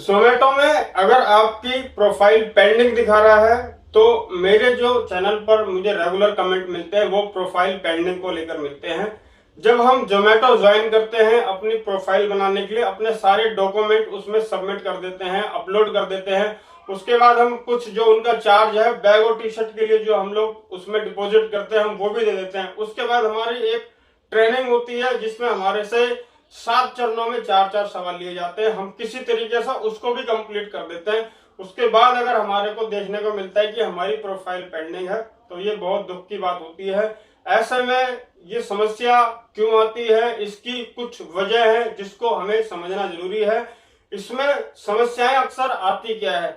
जोमेटो में अगर आपकी प्रोफाइल पेंडिंग दिखा रहा है तो मेरे जो चैनल पर मुझे रेगुलर कमेंट मिलते हैं वो प्रोफाइल पेंडिंग को लेकर मिलते हैं। जब हम जोमेटो ज्वाइन करते हैं अपनी प्रोफाइल बनाने के लिए अपने सारे डॉक्यूमेंट उसमें सबमिट कर देते हैं, अपलोड कर देते हैं। उसके बाद हम कुछ जो उनका चार्ज है बैग और टी शर्ट के लिए जो हम लोग उसमें डिपॉजिट करते हैं हम वो भी दे देते हैं। उसके बाद हमारी एक ट्रेनिंग होती है जिसमें हमारे से 7 चरणों में 4-4 सवाल लिए जाते हैं। हम किसी तरीके से उसको भी कंप्लीट कर देते हैं। उसके बाद अगर हमारे को देखने को मिलता है कि हमारी प्रोफाइल पेंडिंग है तो ये बहुत दुख की बात होती है। ऐसे में ये समस्या क्यों आती है, इसकी कुछ वजह है जिसको हमें समझना जरूरी है। इसमें समस्याएं अक्सर आती क्या है,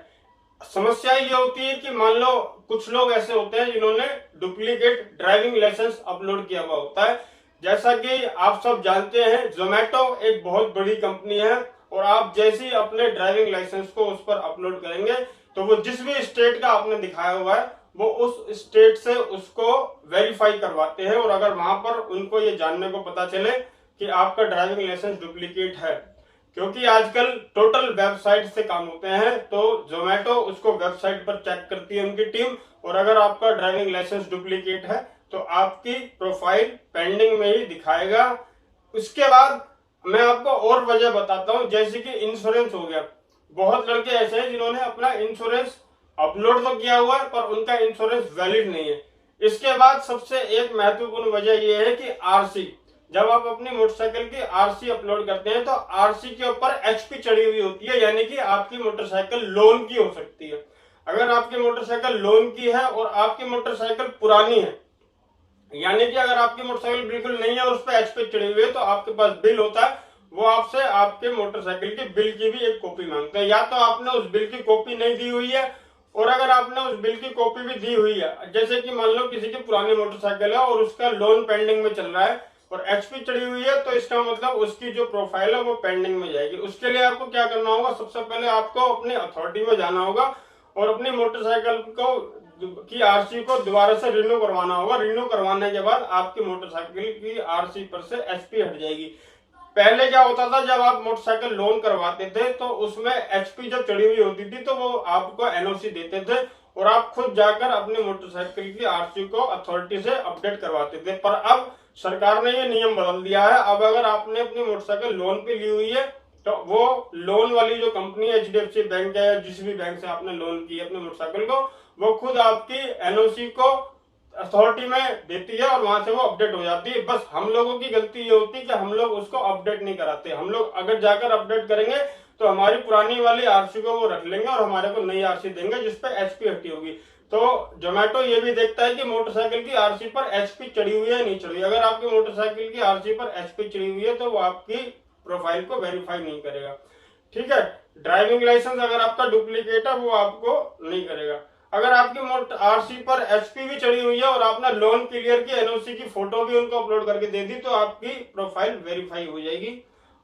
समस्या ये होती है कि मान लो कुछ लोग ऐसे होते हैं जिन्होंने डुप्लीकेट ड्राइविंग लाइसेंस अपलोड किया हुआ होता है। जैसा कि आप सब जानते हैं जोमेटो एक बहुत बड़ी कंपनी है और आप जैसे ही अपने ड्राइविंग लाइसेंस को उस पर अपलोड करेंगे तो वो जिस भी स्टेट का आपने दिखाया हुआ है वो उस स्टेट से उसको वेरीफाई करवाते हैं। और अगर वहां पर उनको ये जानने को पता चले कि आपका ड्राइविंग लाइसेंस डुप्लीकेट है, क्योंकि आजकल टोटल वेबसाइट से काम होते हैं, तो जोमेटो उसको वेबसाइट पर चेक करती है उनकी टीम। और अगर आपका ड्राइविंग लाइसेंस डुप्लीकेट है तो आपकी प्रोफाइल पेंडिंग में ही दिखाएगा। उसके बाद मैं आपको और वजह बताता हूं, जैसे कि इंश्योरेंस हो गया। बहुत लड़के ऐसे हैं जिन्होंने अपना इंश्योरेंस अपलोड तो किया हुआ है पर उनका इंश्योरेंस वैलिड नहीं है। इसके बाद सबसे एक महत्वपूर्ण वजह यह है कि आरसी, जब आप अपनी मोटरसाइकिल की आरसी अपलोड करते हैं तो आरसी के ऊपर एचपी चढ़ी हुई होती है, यानी कि आपकी मोटरसाइकिल लोन की हो सकती है। अगर आपकी मोटरसाइकिल लोन की है और आपकी मोटरसाइकिल पुरानी है, यानी कि अगर आपकी मोटरसाइकिल बिल्कुल नहीं है और उस पर एचपी चढ़ी हुई है, तो आपके पास बिल होता है, वो आपसे आपके मोटरसाइकिल की बिल की भी एक कॉपी मांगते हैं। या तो आपने उस बिल की कॉपी नहीं दी हुई है, और अगर आपने उस बिल की कॉपी भी दी हुई है, जैसे कि मान लो किसी की पुरानी मोटरसाइकिल है और उसका लोन पेंडिंग में चल रहा है और एचपी चढ़ी हुई है, तो इसका मतलब उसकी जो प्रोफाइल है वो पेंडिंग में जाएगी। उसके लिए आपको क्या करना होगा, सबसे पहले आपको अपनी अथॉरिटी में जाना होगा और अपनी मोटरसाइकिल को की आरसी को दोबारा से रिन्यू करवाना होगा। रिन्यू करवाने के बाद आपकी मोटरसाइकिल की आरसी पर से एचपी हट जाएगी। पहले क्या होता था, जब आप मोटरसाइकिल लोन करवाते थे तो उसमें एचपी जब चढ़ी हुई होती थी तो वो आपको एनओसी देते थे और आप खुद जाकर अपनी मोटरसाइकिल की आरसी को अथॉरिटी से अपडेट करवाते थे। पर अब सरकार ने ये नियम बदल दिया है। अब अगर आपने अपनी मोटरसाइकिल लोन पे ली हुई है तो वो लोन वाली जो कंपनी एचडीएफसी बैंक है या जिस भी बैंक से आपने लोन की है अपनी मोटरसाइकिल को, वो खुद आपकी एनओसी को अथॉरिटी में देती है और वहां से वो अपडेट हो जाती है। बस हम लोगों की गलती ये होती है कि हम लोग उसको अपडेट नहीं कराते। हम लोग अगर जाकर अपडेट करेंगे तो हमारी पुरानी वाली आरसी को वो रख लेंगे और हमारे को नई आरसी देंगे जिसपे एचपी हटी होगी। तो जोमेटो ये भी देखता है कि मोटरसाइकिल की आरसी पर एचपी चढ़ी हुई है नहीं चढ़ी। अगर आपकी मोटरसाइकिल की आरसी पर एचपी चढ़ी हुई है तो वो आपकी प्रोफाइल को वेरीफाई नहीं करेगा। ठीक है। ड्राइविंग लाइसेंस अगर आपका डुप्लीकेट है वो आपको नहीं करेगा। अगर आपकी आरसी पर एचपी भी चढ़ी हुई है और आपने लोन क्लियर की एनओसी की फोटो भी उनको अपलोड करके दे दी तो आपकी प्रोफाइल वेरीफाई हो जाएगी।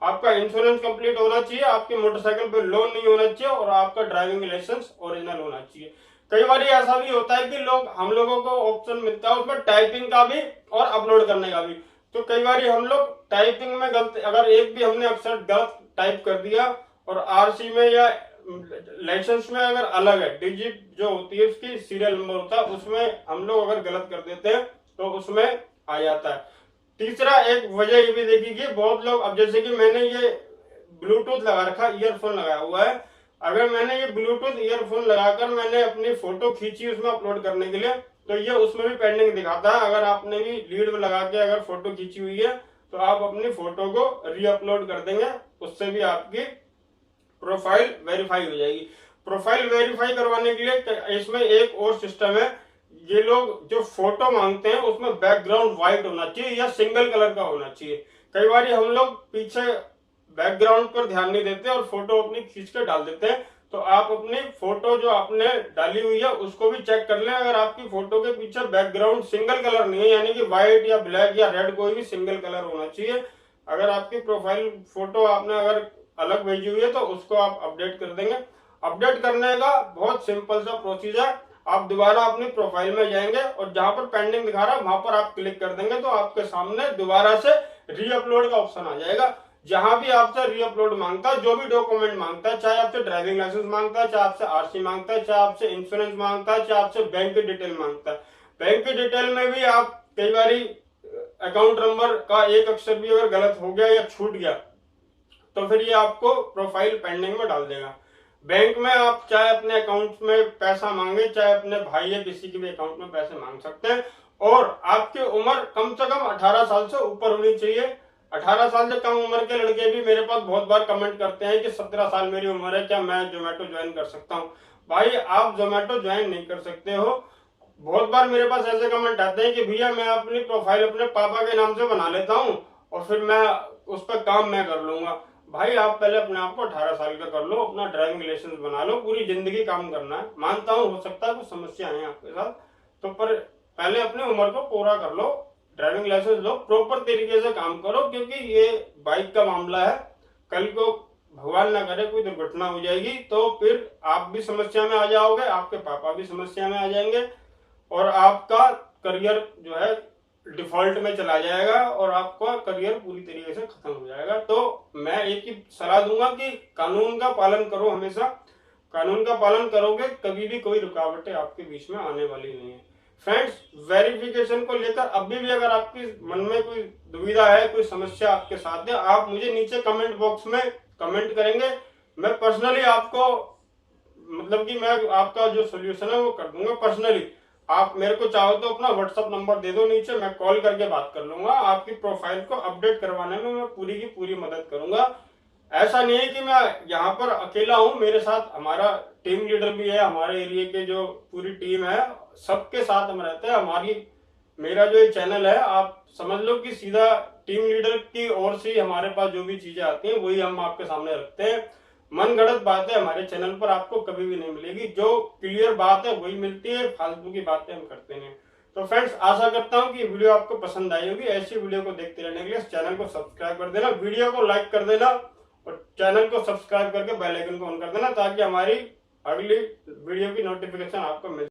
आपका इंश्योरेंस कंप्लीट होना चाहिए, आपकी मोटरसाइकिल पे लोन नहीं होना चाहिए और आपका ड्राइविंग लाइसेंस ओरिजिनल होना चाहिए। कई बार ऐसा भी होता है कि हम लोगों को ऑप्शन मिलता है उसमें टाइपिंग का भी और अपलोड करने का भी। तो कई बार हम लोग टाइपिंग में गलत, अगर एक भी हमने अक्षर गलत टाइप कर दिया और आरसी में या लाइसेंस में अगर अलग है, डिजिट जो होती है उसकी सीरियल नंबर होता है, उसमें हम लोग अगर गलत कर देते हैं तो उसमें आ जाता है। तीसरा एक वजह ये भी देखी कि बहुत लोग, अब जैसे कि मैंने ये ब्लूटूथ लगा रखा, ईयरफोन लगाया हुआ है, अगर मैंने ये ब्लूटूथ ईयरफोन लगाकर मैंने अपनी फोटो खींची उसमें अपलोड करने के लिए तो ये उसमें भी पेंडिंग दिखाता है। अगर आपने भी लीड में लगा के अगर फोटो खींची हुई है तो आप अपनी फोटो को रीअपलोड कर देंगे, उससे भी आपकी प्रोफाइल वेरीफाई हो जाएगी। प्रोफाइल वेरीफाई करवाने के लिए इसमें एक और सिस्टम है। ये लोग जो फोटो मांगते हैं उसमें बैकग्राउंड व्हाइट होना चाहिए या सिंगल कलर का होना चाहिए। कई बार हम लोग पीछे बैकग्राउंड पर ध्यान नहीं देते और फोटो अपनी खींच कर डाल देते हैं। तो आप अपनी फोटो जो आपने डाली हुई है उसको भी चेक कर लें। अगर आपकी फोटो के पीछे बैकग्राउंड सिंगल कलर नहीं है, यानी कि व्हाइट या ब्लैक या रेड, कोई भी सिंगल कलर होना चाहिए। अगर आपकी प्रोफाइल फोटो आपने अगर अलग भेजी हुई है तो उसको आप अपडेट कर देंगे। अपडेट करने का बहुत सिंपल सा प्रोसीजर, आप दोबारा अपनी प्रोफाइल में जाएंगे और जहां पर पेंडिंग दिखा रहा है वहां पर आप क्लिक कर देंगे तो आपके सामने दोबारा से रीअपलोड का ऑप्शन आ जाएगा। जहां भी आपसे रीअपलोड मांगता है, जो भी डॉक्यूमेंट मांगता है, चाहे आपसे ड्राइविंग लाइसेंस मांगता है, चाहे आपसे आरसी मांगता है, चाहे आपसे इंश्योरेंस मांगता है, चाहे आपसे बैंक की डिटेल मांगता है। बैंक की डिटेल में भी आप कई बारी अकाउंट नंबर का एक अक्षर भी अगर गलत हो गया या छूट गया तो फिर ये आपको प्रोफाइल पेंडिंग में डाल देगा। बैंक में आप चाहे अपने अकाउंट में पैसा मांगे, चाहे अपने भाई या किसी के भी अकाउंट में पैसे मांग सकते हैं, और आपकी उम्र कम से कम 18 साल से ऊपर होनी चाहिए। 18 साल से कम उम्र के लड़के भी मेरे पास बहुत बार कमेंट करते हैं कि 17 साल मेरी उम्र है, क्या मैं जोमेटो ज्वाइन कर सकता हूँ? भाई आप जोमेटो ज्वाइन नहीं कर सकते हो। बहुत बार मेरे पास ऐसे कमेंट आते हैं कि भैया मैं अपनी प्रोफाइल अपने पापा के नाम से बना लेता हूँ और फिर मैं उस पर काम मैं कर लूंगा। भाई आप पहले अपने आप को 18 साल का कर लो, अपना ड्राइविंग लाइसेंस बना लो, पूरी जिंदगी काम करना है। मानता हूँ हो सकता है कुछ समस्या है आपके साथ, तो पर पहले अपनी उम्र को पूरा कर लो, ड्राइविंग लाइसेंस लो, प्रॉपर तरीके से काम करो, क्योंकि ये बाइक का मामला है। कल को भगवान ना करे कोई दुर्घटना हो जाएगी तो फिर आप भी समस्या में आ जाओगे, आपके पापा भी समस्या में आ जाएंगे और आपका करियर जो है डिफॉल्ट में चला जाएगा और आपका करियर पूरी तरीके से खत्म हो जाएगा। तो मैं एक ही सलाह दूंगा कि कानून का पालन करो, हमेशा कानून का पालन करोगे कभी भी कोई रुकावटें आपके बीच में आने वाली नहीं है। फ्रेंड्स, वेरिफिकेशन को लेकर अभी भी अगर आपके मन में कोई दुविधा है, कोई समस्या आपके साथ है, आप मुझे नीचे कमेंट बॉक्स में कमेंट करेंगे, मैं पर्सनली आपको मतलब कि मैं आपका जो सोल्यूशन है वो कर दूंगा पर्सनली। आप मेरे को चाहो तो अपना व्हाट्सअप नंबर दे दो नीचे, मैं कॉल करके बात कर लूंगा। आपकी प्रोफाइल को अपडेट करवाने में मैं पूरी की पूरी मदद करूंगा। ऐसा नहीं है कि मैं यहाँ पर अकेला हूँ, मेरे साथ हमारा टीम लीडर भी है, हमारे एरिया के जो पूरी टीम है सबके साथ हम रहते हैं। मेरा जो ये चैनल है आप समझ लो कि सीधा टीम लीडर की ओर से हमारे पास जो भी चीजें आती हैं वही हम आपके सामने रखते हैं। मन गढ़ंत बातें हमारे चैनल पर आपको कभी भी नहीं मिलेगी, जो क्लियर बात है वही मिलती है, फालतू की बातें हम करते नहीं। तो फ्रेंड्स, आशा करता हूँ कि वीडियो आपको पसंद आई होगी। ऐसी वीडियो को देखते रहने के लिए चैनल को सब्सक्राइब कर देना, वीडियो को लाइक कर देना और चैनल को सब्सक्राइब करके बेल आइकन को ऑन कर देना, ताकि हमारी अगली वीडियो की नोटिफिकेशन आपको मिल